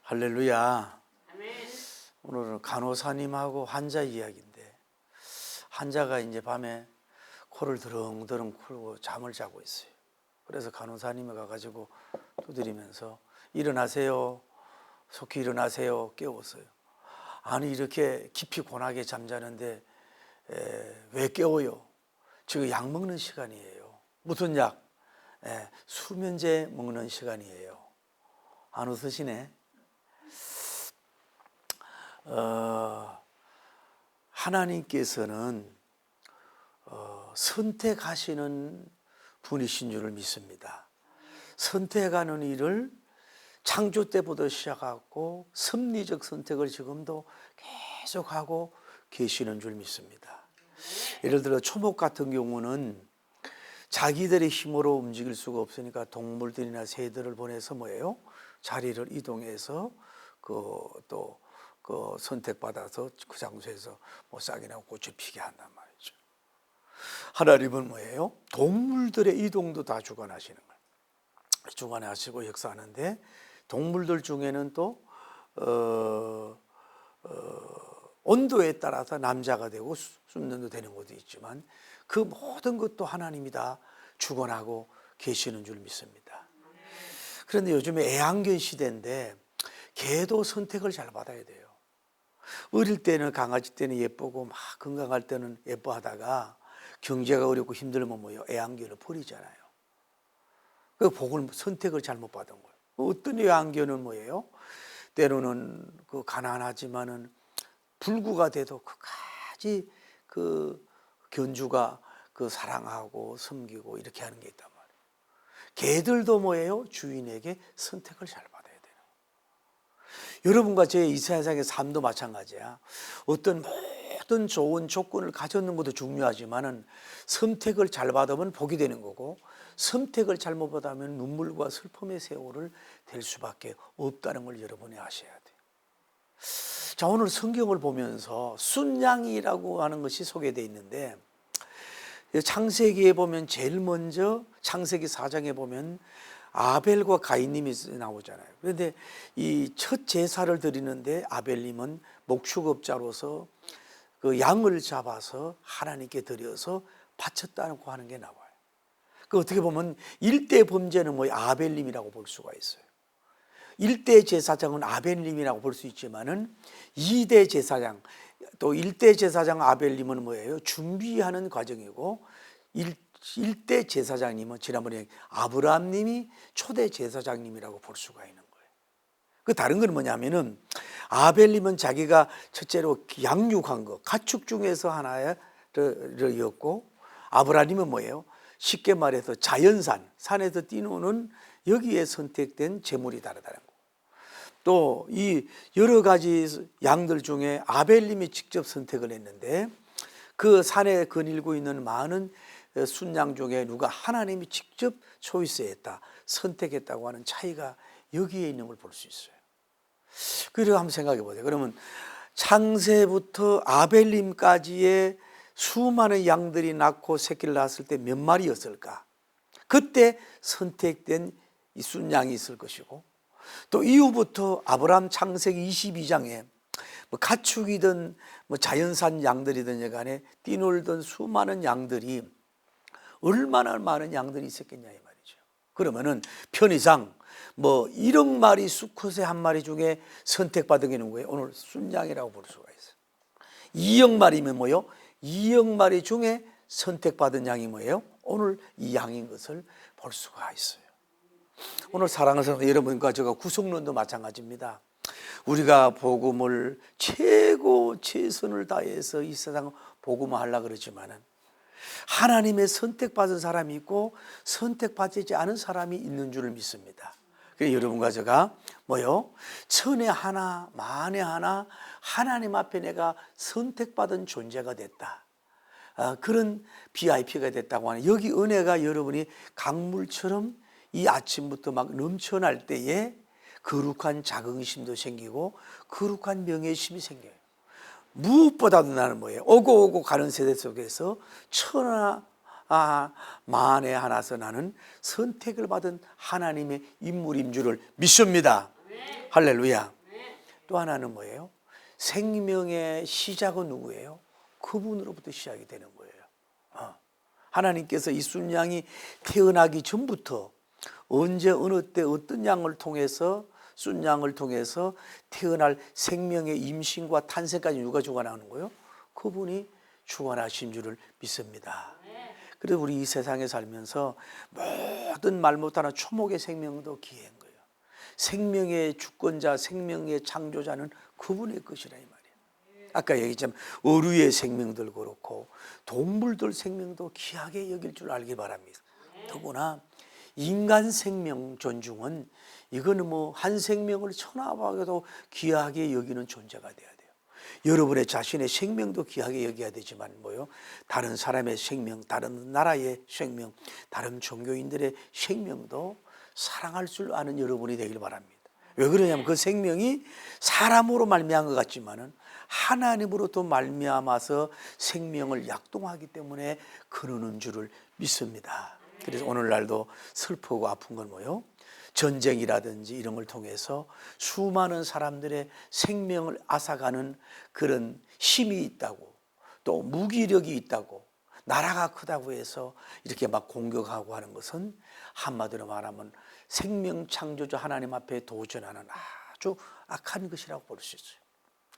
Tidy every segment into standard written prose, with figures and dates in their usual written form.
할렐루야. 오늘은 간호사님하고 환자 이야기인데, 환자가 이제 밤에 코를 드렁드렁 풀고 잠을 자고 있어요. 그래서 간호사님이 가가지고 두드리면서 일어나세요, 속히 일어나세요 깨웠어요. 아니 이렇게 깊이 고나게 잠자는데 왜 깨워요? 지금 약 먹는 시간이에요. 무슨 약? 수면제 먹는 시간이에요. 안 웃으시네. 하나님께서는 선택하시는 분이신 줄을 믿습니다. 선택하는 일을 창조 때부터 시작하고 섭리적 선택을 지금도 계속하고 계시는 줄 믿습니다. 예를 들어 초목 같은 경우는 자기들의 힘으로 움직일 수가 없으니까 동물들이나 새들을 보내서 뭐예요? 자리를 이동해서 또 선택받아서 그 장소에서 뭐 싹이나 꽃을 피게 한단 말이죠. 하나님은 뭐예요? 동물들의 이동도 다 주관하시는 거예요. 주관하시고 역사하는데, 동물들 중에는 또 온도에 따라서 남자가 되고 순년도 되는 것도 있지만 그 모든 것도 하나님이 다 주관하고 계시는 줄 믿습니다. 그런데 요즘에 애완견 시대인데 개도 선택을 잘 받아야 돼요. 어릴 때는 강아지 때는 예쁘고 막 건강할 때는 예뻐하다가 경제가 어렵고 힘들면 뭐예요? 애완견을 버리잖아요. 그 복을 선택을 잘못 받은 거예요. 어떤 애완견은 뭐예요? 때로는 그 가난하지만은 불구가 돼도 끝까지 그 견주가 그 사랑하고 섬기고 이렇게 하는 게 있단 말이에요. 개들도 뭐예요? 주인에게 선택을 잘 받아야 돼요. 여러분과 제 이 세상의 삶도 마찬가지야. 어떤 모든 좋은 조건을 가졌는 것도 중요하지만은 선택을 잘 받으면 복이 되는 거고, 선택을 잘못 받으면 눈물과 슬픔의 세월을 될 수밖에 없다는 걸 여러분이 아셔야 돼요. 자, 오늘 성경을 보면서 순양이라고 하는 것이 소개되어 있는데, 창세기에 보면 제일 먼저 창세기 4장에 보면 아벨과 가인님이 나오잖아요. 그런데 이 첫 제사를 드리는데 아벨님은 목축업자로서 그 양을 잡아서 하나님께 드려서 바쳤다고 하는 게 나와요. 그 어떻게 보면 1대 범죄는 뭐 아벨님이라고 볼 수가 있어요. 1대 제사장은 아벨님이라고 볼 수 있지만은 2대 제사장, 또 1대 제사장 아벨님은 뭐예요? 준비하는 과정이고, 1대 제사장님은 지난번에 아브라함님이 초대 제사장님이라고 볼 수가 있는 거예요. 그 다른 건 뭐냐면은 아벨님은 자기가 첫째로 양육한 것, 가축 중에서 하나였고, 아브라함님은 뭐예요? 쉽게 말해서 자연산, 산에서 뛰노는 여기에 선택된 제물이 다르다는 거. 또 이 여러 가지 양들 중에 아벨님이 직접 선택을 했는데, 그 산에 거닐고 있는 많은 순양 중에 누가 하나님이 직접 초이스했다, 선택했다고 하는 차이가 여기에 있는 걸 볼 수 있어요. 그리고 한번 생각해 보세요. 그러면 창세부터 아벨님까지의 수많은 양들이 낳고 새끼를 낳았을 때 몇 마리였을까? 그때 선택된 이 순양이 있을 것이고, 또 이후부터 아브라함 창세기 22장에 뭐 가축이든 뭐 자연산 양들이든 간에 뛰놀던 수많은 양들이 얼마나 많은 양들이 있었겠냐 이 말이죠. 그러면은 편의상 뭐 1억 마리 수컷의 한 마리 중에 선택받은 게 누구예요? 오늘 순양이라고 볼 수가 있어요. 2억 마리면 뭐예요? 2억 마리 중에 선택받은 양이 뭐예요? 오늘 이 양인 것을 볼 수가 있어요. 오늘 사랑하는 성도 여러분과 제가 구속론도 마찬가지입니다. 우리가 복음을 최고 최선을 다해서 이 세상 복음을 하려고 그러지만은 하나님의 선택받은 사람이 있고 선택받지 않은 사람이 있는 줄을 믿습니다. 그래서 여러분과 제가 뭐요? 천에 하나 만에 하나 하나님 앞에 내가 선택받은 존재가 됐다, 그런 VIP가 됐다고 하는 여기 은혜가 여러분이 강물처럼 이 아침부터 막 넘쳐날 때에 거룩한 자긍심도 생기고 거룩한 명예심이 생겨요. 무엇보다도 나는 뭐예요? 오고 가는 세대 속에서 천하 만에 하나서 나는 선택을 받은 하나님의 인물인 줄을 믿습니다. 할렐루야. 또 하나는 뭐예요? 생명의 시작은 누구예요? 그분으로부터 시작이 되는 거예요. 하나님께서 이 순양이 태어나기 전부터 언제 어느 때 어떤 양을 통해서 순양을 통해서 태어날 생명의 임신과 탄생까지 누가 주관하는 거예요? 그분이 주관하신 줄을 믿습니다. 그래서 우리 이 세상에 살면서 모든 말 못하는 초목의 생명도 기회인 거예요. 생명의 주권자, 생명의 창조자는 그분의 것이라 이 말이에요. 아까 얘기했지만 어류의 생명들 그렇고 동물들 생명도 귀하게 여길 줄 알기 바랍니다. 더구나 인간 생명 존중은 이거는 뭐 한 생명을 천하보다도 귀하게 여기는 존재가 돼야 돼요. 여러분의 자신의 생명도 귀하게 여겨야 되지만 뭐요? 다른 사람의 생명, 다른 나라의 생명, 다른 종교인들의 생명도 사랑할 줄 아는 여러분이 되길 바랍니다. 왜 그러냐면 그 생명이 사람으로 말미암은 것 같지만은 하나님으로부터 말미암아서 생명을 약동하기 때문에 그러는 줄을 믿습니다. 그래서 오늘날도 슬프고 아픈 건 뭐예요? 전쟁이라든지 이런 걸 통해서 수많은 사람들의 생명을 앗아가는 그런 힘이 있다고, 또 무기력이 있다고, 나라가 크다고 해서 이렇게 막 공격하고 하는 것은 한마디로 말하면 생명 창조주 하나님 앞에 도전하는 아주 악한 것이라고 볼 수 있어요.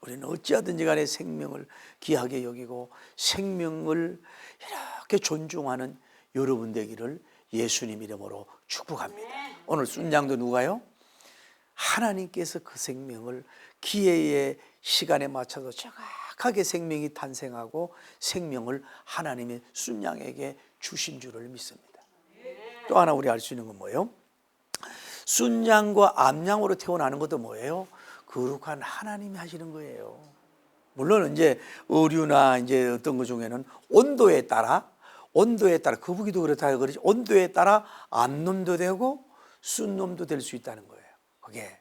우리는 어찌하든지 간에 생명을 귀하게 여기고 생명을 이렇게 존중하는 여러분 되기를 예수님 이름으로 축복합니다. 오늘 순양도 누가요? 하나님께서 그 생명을 기회의 시간에 맞춰서 정확하게 생명이 탄생하고 생명을 하나님의 순양에게 주신 줄을 믿습니다. 또 하나 우리 알 수 있는 건 뭐예요? 순양과 암양으로 태어나는 것도 뭐예요? 거룩한 하나님이 하시는 거예요. 물론 이제 어류나 이제 어떤 것 중에는 온도에 따라 거북이도 그렇다 그러지, 온도에 따라 암놈도 되고 순놈도 될 수 있다는 거예요. 그게.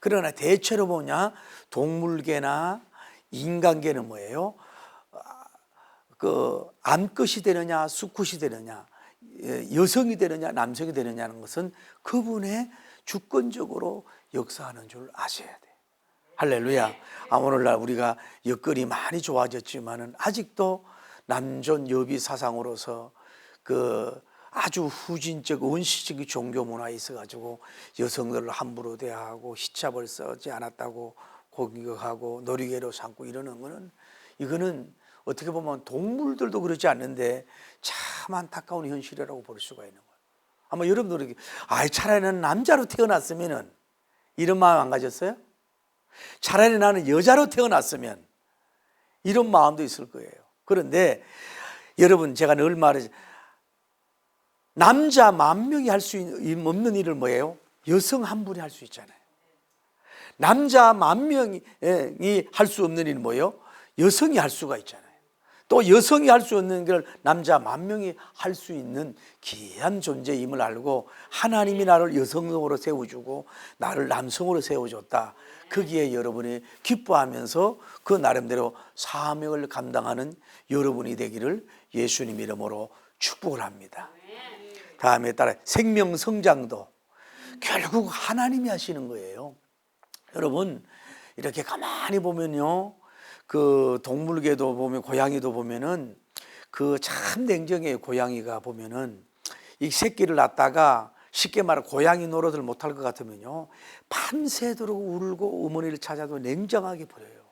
그러나 대체로 뭐냐, 동물계나 인간계는 뭐예요? 그 암컷이 되느냐 수컷이 되느냐, 여성이 되느냐 남성이 되느냐는 것은 그분의 주권적으로 역사하는 줄 아셔야 돼요. 할렐루야. 오늘날 우리가 여건이 많이 좋아졌지만은 아직도 남존 여비 사상으로서 그 아주 후진적 원시적 종교 문화에 있어가지고 여성들을 함부로 대하고 히잡을 쓰지 않았다고 공격하고 놀이개로 삼고 이러는 거는, 이거는 어떻게 보면 동물들도 그러지 않는데 참 안타까운 현실이라고 볼 수가 있는 거예요. 아마 여러분들이 차라리 나는 남자로 태어났으면은 이런 마음 안 가졌어요? 차라리 나는 여자로 태어났으면 이런 마음도 있을 거예요. 그런데 여러분, 제가 늘 말하지, 남자 10,000명이 할 수 없는 일을 뭐예요? 여성 한 분이 할 수 있잖아요. 남자 10,000명이 할 수 없는 일은 뭐예요? 여성이 할 수가 있잖아요. 또 여성이 할 수 없는 걸 남자 10,000명이 할 수 있는 귀한 존재임을 알고 하나님이 나를 여성으로 세워주고 나를 남성으로 세워줬다. 거기에 여러분이 기뻐하면서 그 나름대로 사명을 감당하는 여러분이 되기를 예수님 이름으로 축복을 합니다. 다음에 따라 생명 성장도 결국 하나님이 하시는 거예요. 여러분, 이렇게 가만히 보면요, 그 동물계도 보면, 고양이도 보면은 그 참 냉정해요. 고양이가 보면은 이 새끼를 낳다가 쉽게 말해 고양이 노릇을 못할 것 같으면요, 밤새도록 울고 어머니를 찾아도 냉정하게 버려요.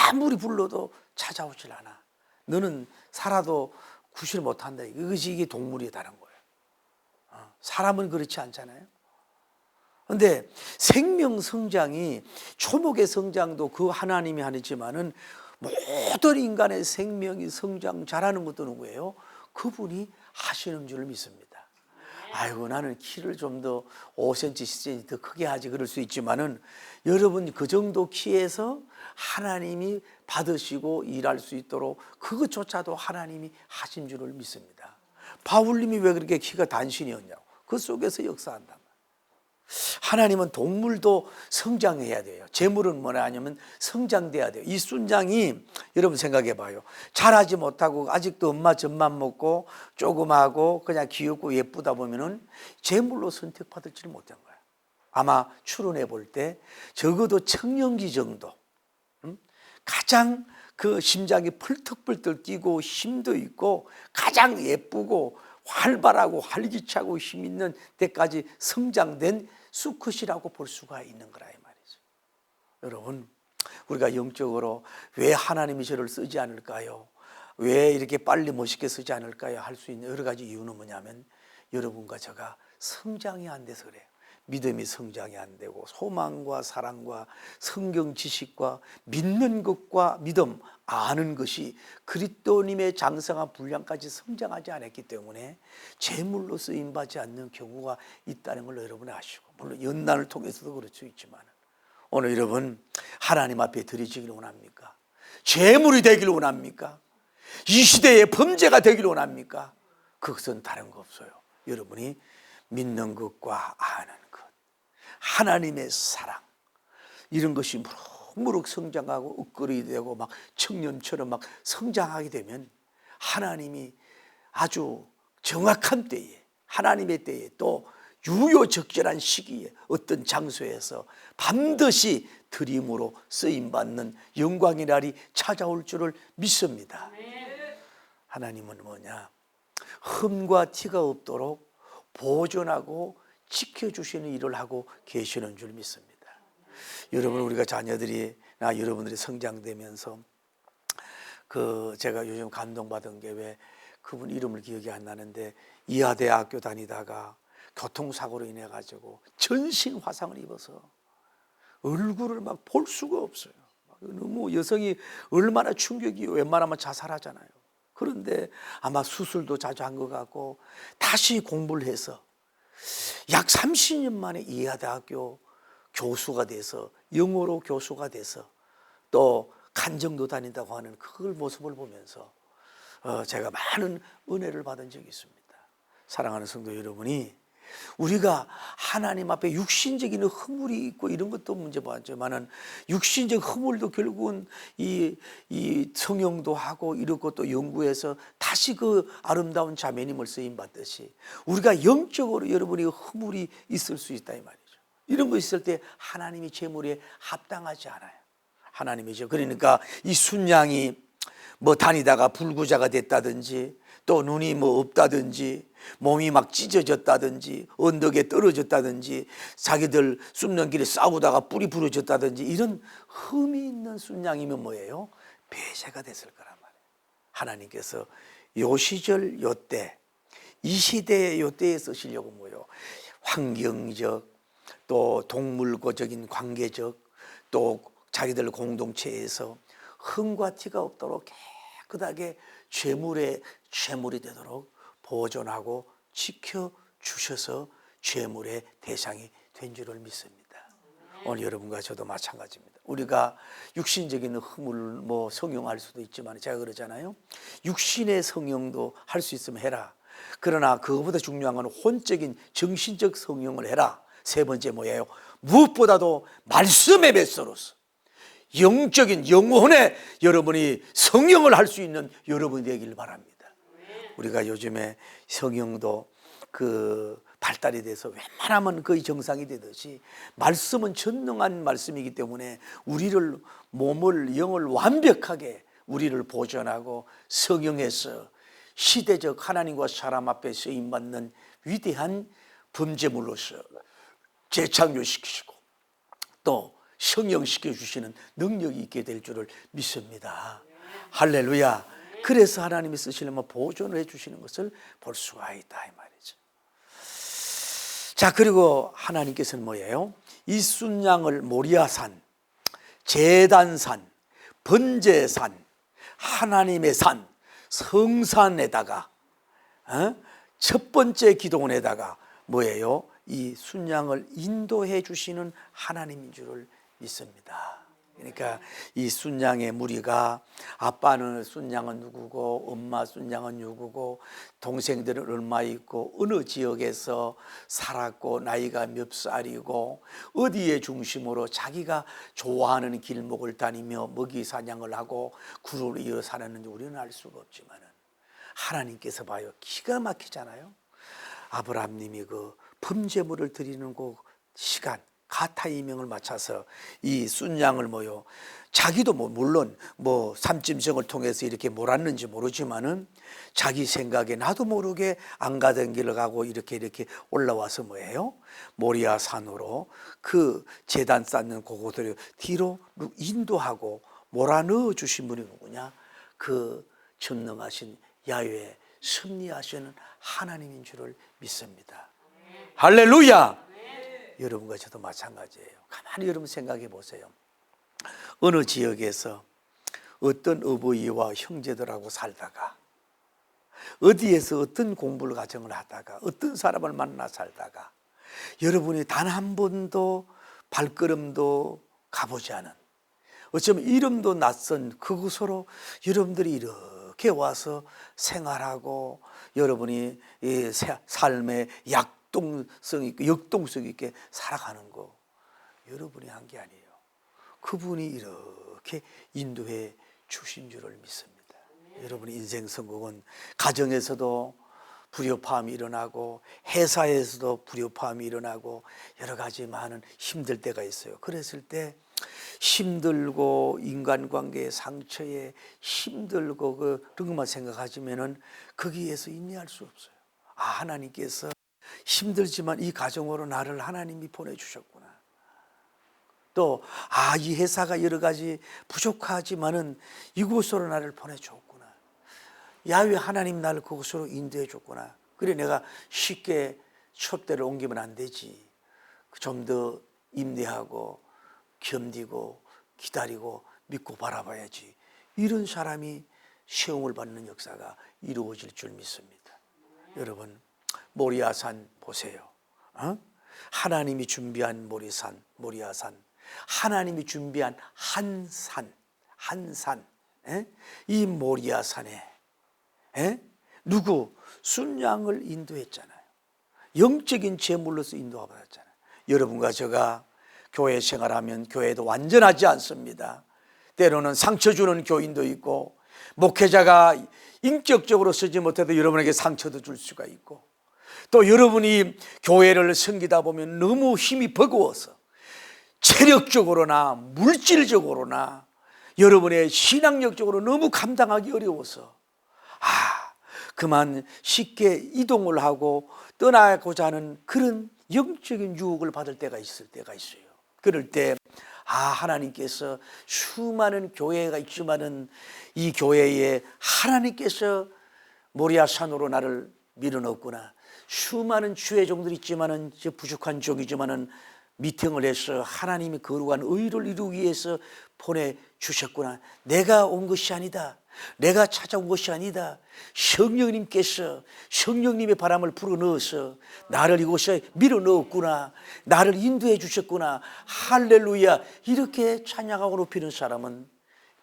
아무리 불러도 찾아오질 않아. 너는 살아도 구실 못한다. 이것이 이게 동물이 다른 거예요. 사람은 그렇지 않잖아요. 그런데 생명 성장이, 초목의 성장도 그 하나님이 하지만은 모든 인간의 생명이 성장 잘하는 것도 누구예요? 그분이 하시는 줄 믿습니다. 아이고, 나는 키를 좀 더 5cm, 10cm 더 크게 하지, 그럴 수 있지만은 여러분 그 정도 키에서 하나님이 받으시고 일할 수 있도록 그것조차도 하나님이 하신 줄을 믿습니다. 바울님이 왜 그렇게 키가 단신이었냐고, 그 속에서 역사한다. 하나님은 동물도 성장해야 돼요. 재물은 뭐냐 하냐면 성장돼야 돼요. 이 순장이 여러분 생각해 봐요. 자라지 못하고 아직도 엄마 젖만 먹고 조그마하고 그냥 귀엽고 예쁘다 보면은 재물로 선택받을지를 못한 거야. 아마 추론해 볼 때 적어도 청년기 정도, 가장 그 심장이 펄떡펄떡 뛰고 힘도 있고 가장 예쁘고 활발하고 활기차고 힘 있는 때까지 성장된 수컷이라고 볼 수가 있는 거라 이 말이죠. 여러분, 우리가 영적으로 왜 하나님이 저를 쓰지 않을까요? 왜 이렇게 빨리 멋있게 쓰지 않을까요? 할 수 있는 여러 가지 이유는 뭐냐면 여러분과 제가 성장이 안 돼서 그래요. 믿음이 성장이 안 되고 소망과 사랑과 성경 지식과 믿는 것과 믿음, 아는 것이 그리스도님의 장성한 분량까지 성장하지 않았기 때문에 제물로 쓰임받지 않는 경우가 있다는 걸 여러분 아시고, 물론 연단을 통해서도 그럴 수 있지만 오늘 여러분 하나님 앞에 드리지기를 원합니까? 제물이 되기를 원합니까? 이 시대의 범죄가 되기를 원합니까? 그것은 다른 거 없어요. 여러분이 믿는 것과 아는 것, 하나님의 사랑, 이런 것이 무럭무럭 성장하고 up그레이드 되고 막 청년처럼 막 성장하게 되면 하나님이 아주 정확한 때에, 하나님의 때에 또 유효적절한 시기에 어떤 장소에서 반드시 드림으로 쓰임받는 영광의 날이 찾아올 줄을 믿습니다. 하나님은 뭐냐? 흠과 티가 없도록 보존하고 지켜주시는 일을 하고 계시는 줄 믿습니다. 여러분, 우리가 자녀들이나 여러분들이 성장되면서 제가 요즘 감동받은 게, 왜 그분 이름을 기억이 안 나는데 이하대학교 다니다가 교통사고로 인해 가지고 전신 화상을 입어서 얼굴을 막 볼 수가 없어요. 너무 여성이 얼마나 충격이, 웬만하면 자살하잖아요. 그런데 아마 수술도 자주 한 것 같고 다시 공부를 해서 약 30년 만에 이하대학교 교수가 돼서, 영어로 교수가 돼서 또 간정도 다닌다고 하는 그 모습을 보면서 제가 많은 은혜를 받은 적이 있습니다. 사랑하는 성도 여러분이, 우리가 하나님 앞에 육신적인 허물이 있고 이런 것도 문제지만은 육신적 허물도 결국은 이 성형도 하고 이런 것도 연구해서 다시 그 아름다운 자매님을 쓰임 받듯이 우리가 영적으로 여러분이 허물이 있을 수 있다 이 말이죠. 이런 거 있을 때 하나님이 제물에 합당하지 않아요. 하나님이죠. 그러니까 이 순양이 뭐 다니다가 불구자가 됐다든지, 또 눈이 뭐 없다든지, 몸이 막 찢어졌다든지, 언덕에 떨어졌다든지, 자기들 숨는 길에 싸우다가 뿔이 부러졌다든지, 이런 흠이 있는 순양이면 뭐예요? 폐쇄가 됐을 거란 말이에요. 하나님께서 요 시절 요때, 이 시대의 요때에 쓰시려고 뭐예요? 환경적, 또 동물고적인 관계적, 또 자기들 공동체에서 흠과 티가 없도록 깨끗하게 죄물이 되도록 보존하고 지켜주셔서 죄물의 대상이 된 줄을 믿습니다. 오늘 여러분과 저도 마찬가지입니다. 우리가 육신적인 흠을 뭐 성형할 수도 있지만, 제가 그러잖아요. 육신의 성형도 할 수 있으면 해라. 그러나 그것보다 중요한 건 혼적인 정신적 성형을 해라. 세 번째 뭐예요? 무엇보다도 말씀의 뱃서로서 영적인 영혼의 여러분이 성형을 할 수 있는 여러분이 되길 바랍니다. 우리가 요즘에 성형도 발달이 돼서 웬만하면 거의 정상이 되듯이, 말씀은 전능한 말씀이기 때문에 우리를, 몸을, 영을 완벽하게 우리를 보존하고 성형해서 시대적 하나님과 사람 앞에 쓰임받는 위대한 범죄물로서 재창조시키시고 또 성형시켜 주시는 능력이 있게 될 줄을 믿습니다. 할렐루야. 그래서 하나님이 쓰시려면 보존을 해 주시는 것을 볼 수가 있다 이 말이죠. 자, 그리고 하나님께서는 뭐예요? 이 순양을 모리아산, 제단산, 번제산, 하나님의 산, 성산에다가 첫 번째 기도원에다가 뭐예요? 이 순양을 인도해 주시는 하나님인 줄을 믿습니다. 그러니까 이 순양의 무리가, 아빠는 순양은 누구고, 엄마 순양은 누구고, 동생들은 얼마 있고, 어느 지역에서 살았고, 나이가 몇 살이고, 어디에 중심으로 자기가 좋아하는 길목을 다니며 먹이 사냥을 하고 구를 이어 살았는지 우리는 알 수가 없지만, 하나님께서 봐요. 기가 막히잖아요. 아브라함님이 그 범죄물을 드리는 그 시간, 타이밍을 맞춰서 이 순양을 뭐요, 자기도 물론 삼짐승을 통해서 이렇게 몰았는지 모르지만은 자기 생각에 나도 모르게 안 가던 길을 가고 이렇게 올라와서 뭐예요? 모리아 산으로 그 제단 쌓는 그곳을 뒤로 인도하고 몰아넣어 주신 분이 누구냐? 그 전능하신 야훼, 섭리하시는 하나님인 줄을 믿습니다. 할렐루야! 여러분과 저도 마찬가지예요. 가만히 여러분 생각해 보세요. 어느 지역에서 어떤 어버이와 형제들하고 살다가, 어디에서 어떤 공부를 가정을 하다가, 어떤 사람을 만나 살다가, 여러분이 단 한 번도 발걸음도 가보지 않은, 어쩌면 이름도 낯선 그곳으로 여러분들이 이렇게 와서 생활하고, 여러분이 이 삶의 역동성 있게 살아가는 거 여러분이 한 게 아니에요. 그분이 이렇게 인도해 주신 줄을 믿습니다. 여러분의 인생 성공은 가정에서도 불협화음이 일어나고, 회사에서도 불협화음이 일어나고, 여러 가지 많은 힘들 때가 있어요. 그랬을 때 힘들고, 인간관계의 상처에 힘들고 그런 것만 생각하시면은 거기에서 인내할 수 없어요. 하나님께서 힘들지만 이 가정으로 나를 하나님이 보내주셨구나. 또 이 회사가 여러 가지 부족하지만은 이곳으로 나를 보내줬구나. 야훼 하나님 나를 그곳으로 인도해 줬구나. 그래 내가 쉽게 촛대를 옮기면 안 되지. 좀 더 인내하고 견디고 기다리고 믿고 바라봐야지. 이런 사람이 시험을 받는 역사가 이루어질 줄 믿습니다. 여러분, 모리아산 보세요. 하나님이 준비한 모리아산, 하나님이 준비한 한 산, 이 모리아산에 누구? 순양을 인도했잖아요. 영적인 제물로서 인도받았잖아요. 여러분과 제가 교회 생활하면 교회도 완전하지 않습니다. 때로는 상처 주는 교인도 있고, 목회자가 인격적으로 쓰지 못해도 여러분에게 상처도 줄 수가 있고, 또 여러분이 교회를 섬기다 보면 너무 힘이 버거워서 체력적으로나 물질적으로나 여러분의 신앙력적으로 너무 감당하기 어려워서 그만 쉽게 이동을 하고 떠나고자 하는 그런 영적인 유혹을 받을 때가 있어요. 그럴 때 하나님께서 수많은 교회가 있지만은 이 교회에 하나님께서 모리아산으로 나를 밀어넣었구나. 수많은 주의 종들이 있지만은 부족한 종이지만은 미팅을 해서 하나님이 거룩한 의를 이루기 위해서 보내주셨구나. 내가 온 것이 아니다. 내가 찾아온 것이 아니다. 성령님께서 성령님의 바람을 불어넣어서 나를 이곳에 밀어넣었구나. 나를 인도해 주셨구나. 할렐루야. 이렇게 찬양하고 높이는 사람은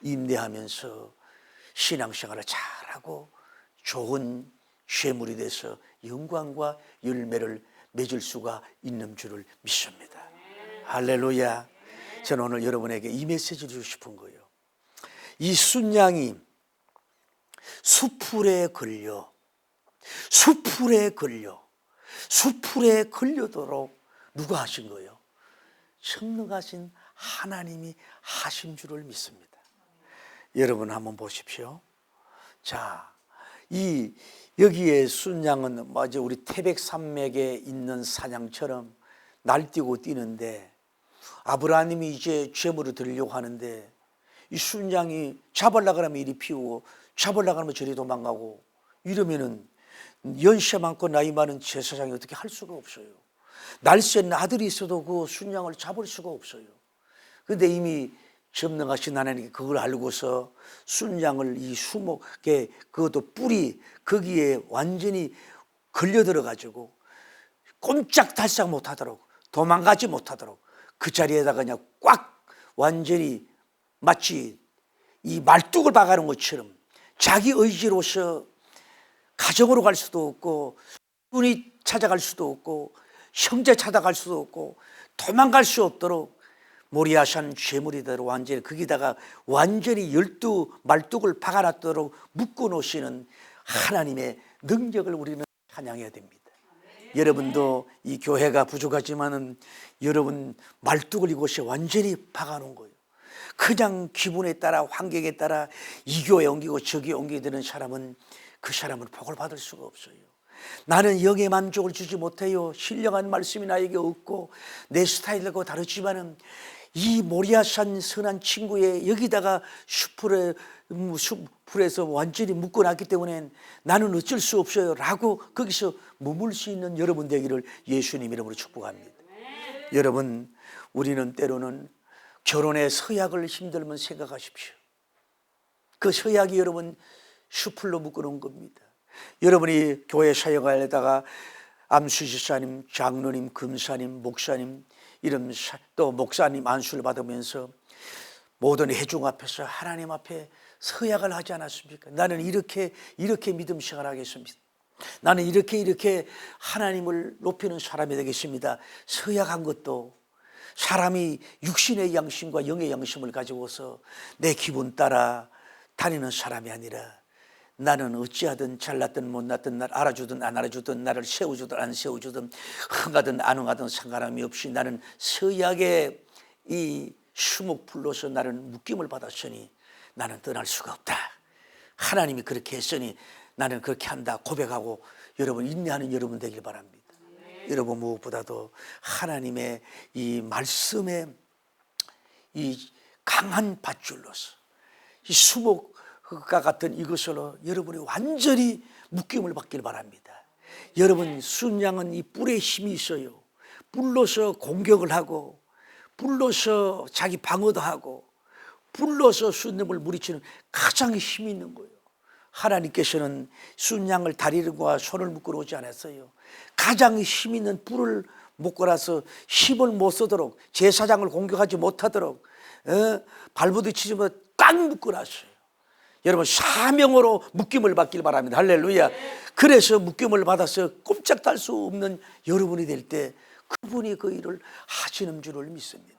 인내하면서 신앙생활을 잘하고 좋은 쇠물이 돼서 영광과 열매를 맺을 수가 있는 줄을 믿습니다. 할렐루야. 저는 오늘 여러분에게 이 메시지를 주고 싶은 거예요. 이 순양이 수풀에 걸려도록 누가 하신 거예요? 전능하신 하나님이 하신 줄을 믿습니다. 여러분 한번 보십시오. 자, 여기에 순양은 마치 우리 태백산맥에 있는 사냥처럼 날뛰고 뛰는데, 아브라함이 이제 제물을 드리려고 하는데 이 순양이 잡으려고 하면 이리 피우고 잡으려고 하면 저리 도망가고, 이러면은 연세 많고 나이 많은 제사장이 어떻게 할 수가 없어요. 날쌘 아들이 있어도 그 순양을 잡을 수가 없어요. 그런데 이미 전능하신 하나님이 그걸 알고서 순양을 이 수목에, 그것도 뿔이 거기에 완전히 걸려들어 가지고 꼼짝달싹 못하도록, 도망가지 못하도록 그 자리에다가 그냥 꽉 완전히 마치 이 말뚝을 박아놓은 것처럼 자기 의지로서 가정으로 갈 수도 없고, 분이 찾아갈 수도 없고, 형제 찾아갈 수도 없고, 도망갈 수 없도록 모리아산 제물이대로 완전히 거기다가 완전히 12말뚝을 박아놨도록 묶어놓으시는 하나님의 능력을 우리는 찬양해야 됩니다. 여러분도 이 교회가 부족하지만은 여러분 말뚝을 이곳에 완전히 박아놓은 거예요. 그냥 기분에 따라 환경에 따라 이 교회 옮기고 저 교회 옮기게 되는 사람은 그 사람은 복을 받을 수가 없어요. 나는 영의 만족을 주지 못해요. 신령한 말씀이 나에게 없고 내 스타일하고 다르지만은 이 모리아산 선한 친구의 여기다가 숲풀에서 완전히 묶어놨기 때문에 나는 어쩔 수 없어요 라고 거기서 머물 수 있는 여러분 되기를 예수님 이름으로 축복합니다. 여러분, 우리는 때로는 결혼의 서약을 힘들면 생각하십시오. 그 서약이 여러분 숲풀로 묶어놓은 겁니다. 여러분이 교회 사역하려다가 암수지사님, 장로님, 금사님, 목사님 이런 또 목사님 안수를 받으면서 모든 회중 앞에서 하나님 앞에 서약을 하지 않았습니까? 나는 이렇게 믿음 생활하겠습니다. 나는 이렇게 하나님을 높이는 사람이 되겠습니다. 서약한 것도 사람이 육신의 양심과 영의 양심을 가지고서 내 기분 따라 다니는 사람이 아니라 나는 어찌하든 잘났든 못났든 날 알아주든 안 알아주든 나를 세워주든 안 세워주든 흥하든 안 흥하든 상관함이 없이 나는 서약의 이 수목풀로서 나는 묶임을 받았으니 나는 떠날 수가 없다. 하나님이 그렇게 했으니 나는 그렇게 한다 고백하고 여러분 인내하는 여러분 되길 바랍니다. 여러분 무엇보다도 하나님의 이 말씀의 이 강한 밧줄로서 이 수목과 같은 이것으로 여러분이 완전히 묶임을 받길 바랍니다. 여러분 순양은 이 뿔에 힘이 있어요. 뿔로서 공격을 하고 뿔로서 자기 방어도 하고 뿔로서 순놈을 물리치는 가장 힘이 있는 거예요. 하나님께서는 순양을 다리와 손을 묶어 놓지 않았어요. 가장 힘 있는 뿔을 묶어놔서 힘을 못 쓰도록 제사장을 공격하지 못하도록 발부딪히지 못하도록 꽉 묶어놨어요. 여러분 사명으로 묶임을 받길 바랍니다. 할렐루야. 그래서 묶임을 받아서 꼼짝할 수 없는 여러분이 될 때 그분이 그 일을 하시는 줄을 믿습니다.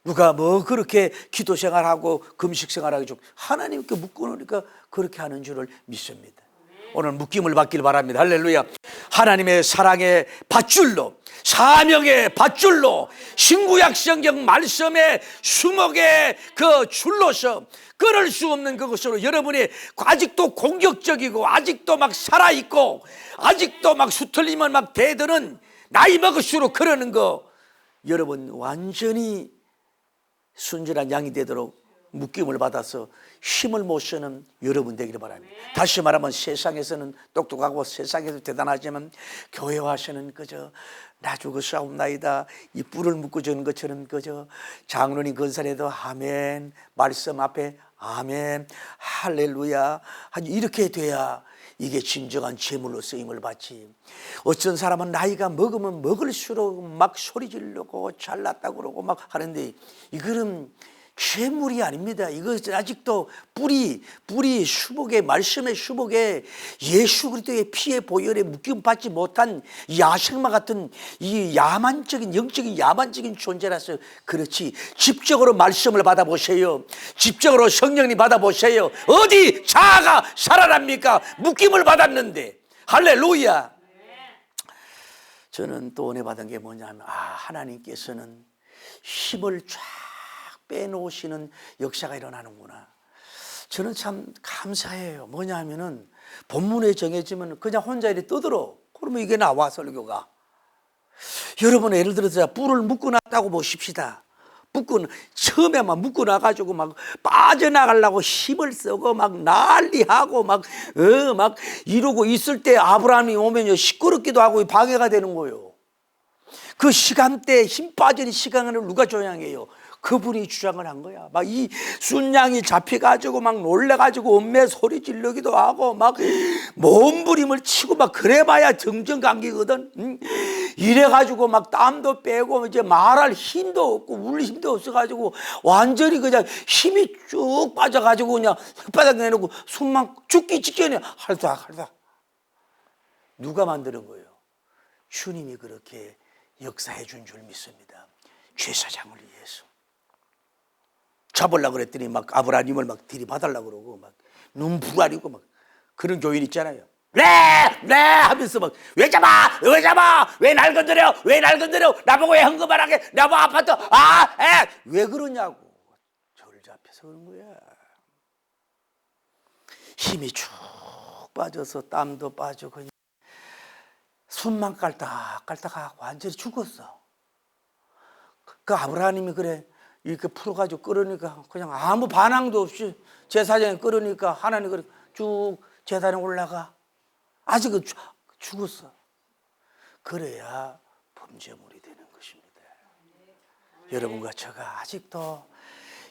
누가 뭐 그렇게 기도 생활하고 금식 생활하기 좋고 하나님께 묶어놓으니까 그렇게 하는 줄을 믿습니다. 오늘 묶임을 받길 바랍니다. 할렐루야. 하나님의 사랑의 밧줄로 사명의 밧줄로 신구약 성경 말씀의 수목의 그 줄로서 끊을 수 없는 그것으로 여러분이 아직도 공격적이고 아직도 막 살아있고 아직도 막 수틀림을 막 대드는 나이 먹을수록 그러는 거 여러분 완전히 순전한 양이 되도록 묶임을 받아서 힘을 못 쓰는 여러분 되기를 바랍니다. 다시 말하면 세상에서는 똑똑하고 세상에서 대단하지만 교회 와서는 그저 나 죽어 싸움나이다 이 뿔을 묶어주는 것처럼 그저 장로님 건설에도 아멘 말씀 앞에 아멘 할렐루야 이렇게 돼야 이게 진정한 제물로 쓰임을 받지. 어떤 사람은 나이가 먹으면 먹을수록 막 소리 지르고 잘났다고 그러고 막 하는데 이거는 죄물이 아닙니다. 이거 아직도 뿌리 수복의 말씀의 수복에 예수 그리스도의 피의 보혈에 묶임 받지 못한 야생마 같은 이 야만적인 영적인 야만적인 존재라서 그렇지. 집적으로 말씀을 받아보세요. 집적으로 성령님 받아보세요. 어디 자아가 살아납니까? 묶임을 받았는데. 할렐루야. 저는 또 은혜 받은 게 뭐냐면 하나님께서는 힘을 쫙 빼놓으시는 역사가 일어나는구나. 저는 참 감사해요. 뭐냐 하면은 본문에 정해지면 그냥 혼자 이렇게 떠들어. 그러면 이게 나와 설교가. 여러분 예를 들어서 뿔을 묶어놨다고 보십시다. 처음에 막 묶어놔가지고 막 빠져나가려고 힘을 쓰고 막 난리하고 막 이러고 있을 때 아브라함이 오면요 시끄럽기도 하고 방해가 되는 거예요. 그 시간대에 힘 빠진 시간을 누가 조장해요? 그분이 주장을 한 거야. 막 이 순양이 잡혀가지고 막 놀래가지고 엄매 소리 지르기도 하고 막 몸부림을 치고 막 그래봐야 정정감기거든. 이래가지고 막 땀도 빼고 이제 말할 힘도 없고 울 힘도 없어가지고 완전히 그냥 힘이 쭉 빠져가지고 그냥 혓바닥 내놓고 숨만 죽기 직전에 할다. 누가 만드는 거예요? 주님이 그렇게 역사해 준 줄 믿습니다. 제사장을 위해서. 잡으려고 그랬더니 막 아브라함을 막 들이받으려고 그러고 막 눈 부라리고 막 그런 교인 있잖아요. 네 하면서 막 왜 잡아 왜 날 건드려 나보고 왜 헌금을 하게 나보고 아파트 왜 그러냐고. 저를 잡혀서 그런 거야. 힘이 쭉 빠져서 땀도 빠지고 그냥 숨만 깔딱깔딱하고 완전히 죽었어. 그 아브라함이 그래 이렇게 풀어가지고 끓으니까 그냥 아무 반항도 없이 제사장에 끓으니까 하나님 그래 쭉 제단에 올라가. 아직은 죽었어. 그래야 범죄물이 되는 것입니다. 여러분과 제가 아직도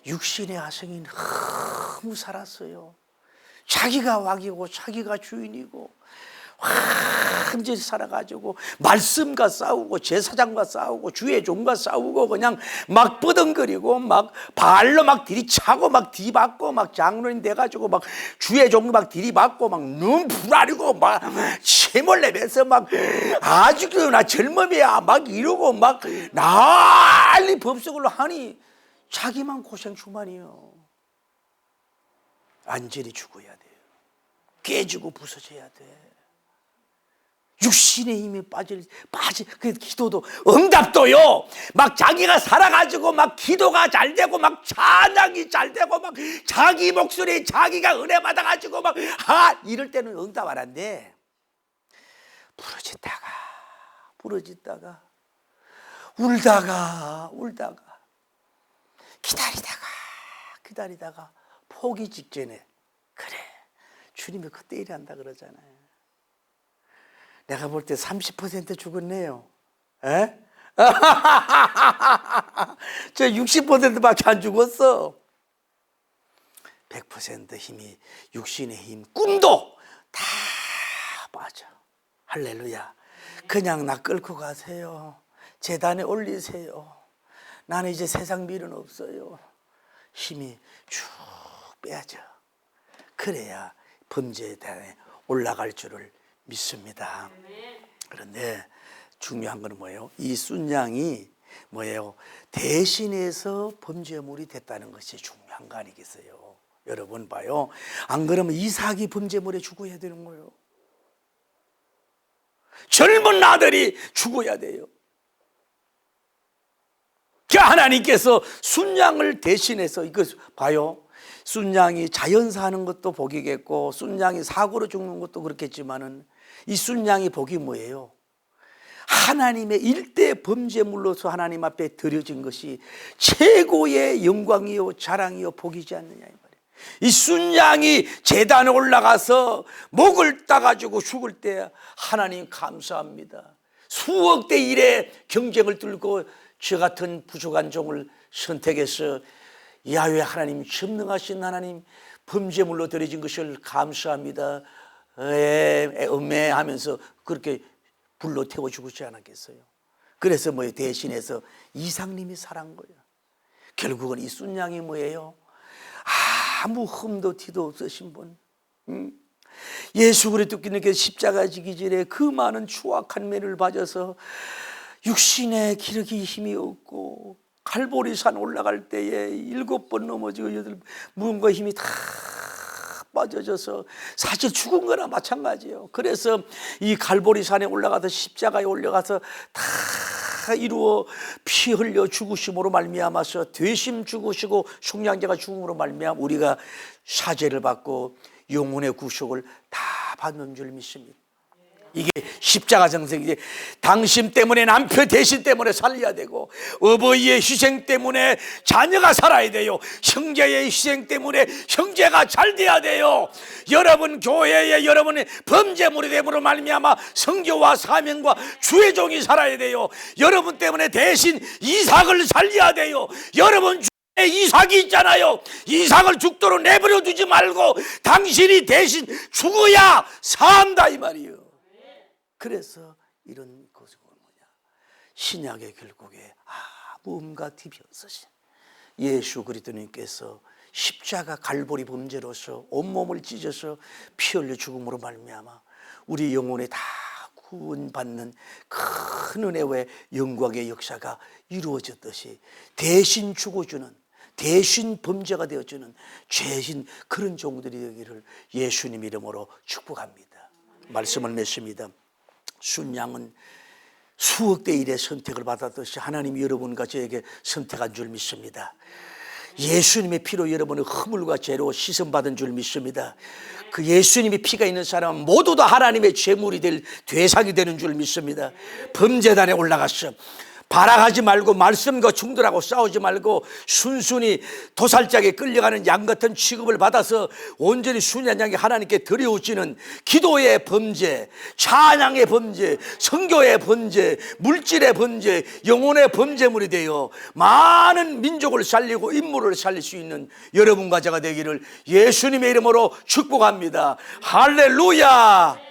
육신의 아성이 너무 살았어요. 자기가 왕이고 자기가 주인이고 완전히 살아가지고 말씀과 싸우고 제사장과 싸우고 주의 종과 싸우고 그냥 막 뻗엉거리고 막 발로 막 들이차고 막 뒤받고 막 장로인 돼가지고 막 주의 종 막 들이받고 막 눈 부라리고 막 침을 내면서 막 아직도 나 젊음이야 막 이러고 막 난리 법석을 하니 자기만 고생 주만이요. 완전히 죽어야 돼요. 깨지고 부서져야 돼. 육신의 힘이 그 기도도 응답도요. 막 자기가 살아가지고 막 기도가 잘 되고 막 찬양이 잘 되고 막 자기 목소리 자기가 은혜 받아가지고 막 이럴 때는 응답 안 한대. 부러지다가 울다가 기다리다가 포기 직전에 그래 주님이 그때 일한다 그러잖아요. 내가 볼 때 30% 죽었네요. 에? 저 60%밖에 안 죽었어. 100% 힘이 육신의 힘, 꿈도 다 빠져. 할렐루야. 그냥 나 끌고 가세요. 제단에 올리세요. 나는 이제 세상 미련 없어요. 힘이 쭉 빼야죠. 그래야 범죄단에 올라갈 줄을 믿습니다. 그런데 중요한 건 뭐예요? 이 순양이 뭐예요? 대신해서 범죄물이 됐다는 것이 중요한 거 아니겠어요? 여러분 봐요. 안 그러면 이삭이 범죄물에 죽어야 되는 거예요. 젊은 아들이 죽어야 돼요. 하나님께서 순양을 대신해서 이거 봐요. 순양이 자연사 하는 것도 복이겠고 순양이 사고로 죽는 것도 그렇겠지만은 이 순양이 복이 뭐예요? 하나님의 일대 범죄물로서 하나님 앞에 드려진 것이 최고의 영광이요 자랑이요 복이지 않느냐 이 말이에요. 이 순양이 제단에 올라가서 목을 따가지고 죽을 때 하나님 감사합니다. 수억 대 1의 경쟁을 뚫고 저 같은 부족한 종을 선택해서 야훼 하나님 전능하신 하나님 범죄물로 드려진 것을 감사합니다. 하면서 그렇게 불로 태워 죽지 않았겠어요? 그래서 뭐예요? 대신해서 이삭님이 살한 거예요. 결국은 이 순양이 뭐예요? 아무 흠도 티도 없으신 분. 예수 그리스도께서 십자가 지기 전에 그 많은 추악한 매를 받아서 육신의 기력이 힘이 없고 갈보리산 올라갈 때에 7번 넘어지고 8번 무언가 힘이 다 빠져져서 사실 죽은 거나 마찬가지예요. 그래서 이 갈보리산에 올라가서 십자가에 올라가서 다 이루어 피 흘려 죽으심으로 말미암아서 되심 죽으시고 속량제가 죽음으로 말미암아 우리가 사죄를 받고 영혼의 구속을 다 받는 줄 믿습니다. 이게 십자가 정성이지. 당신 때문에 남편 대신 때문에 살려야 되고 어버이의 희생 때문에 자녀가 살아야 돼요. 형제의 희생 때문에 형제가 잘 돼야 돼요. 여러분 교회에 여러분의 범죄물이 됨으로 말미암아 성교와 사명과 주의 종이 살아야 돼요. 여러분 때문에 대신 이삭을 살려야 돼요. 여러분 이삭이 있잖아요. 이삭을 죽도록 내버려 두지 말고 당신이 대신 죽어야 산다 이 말이에요. 그래서 이런 것은 뭐냐? 신약의 결국에 아무음과 팁이 없으신 예수 그리스도님께서 십자가 갈보리 범죄로서 온몸을 찢어서 피 흘려 죽음으로 말미암아 우리 영혼에 다 구원받는 큰 은혜와 영광의 역사가 이루어졌듯이 대신 죽어주는 대신 범죄가 되어주는 죄신 그런 종들이 되기를 예수님 이름으로 축복합니다. 말씀을 맺습니다. 순양은 수억 대 1의 선택을 받았듯이 하나님이 여러분과 저에게 선택한 줄 믿습니다. 예수님의 피로 여러분의 허물과 죄로 씻음받은 줄 믿습니다. 그 예수님의 피가 있는 사람은 모두 다 하나님의 제물이 될 대상이 되는 줄 믿습니다. 범죄단에 올라갔어. 발악하지 말고 말씀과 충돌하고 싸우지 말고 순순히 도살장에 끌려가는 양 같은 취급을 받아서 온전히 순한 양이 하나님께 드려지는 기도의 범죄, 찬양의 범죄, 선교의 범죄, 물질의 범죄, 영혼의 범죄물이 되어 많은 민족을 살리고 인물을 살릴 수 있는 여러분과 제가 되기를 예수님의 이름으로 축복합니다. 할렐루야.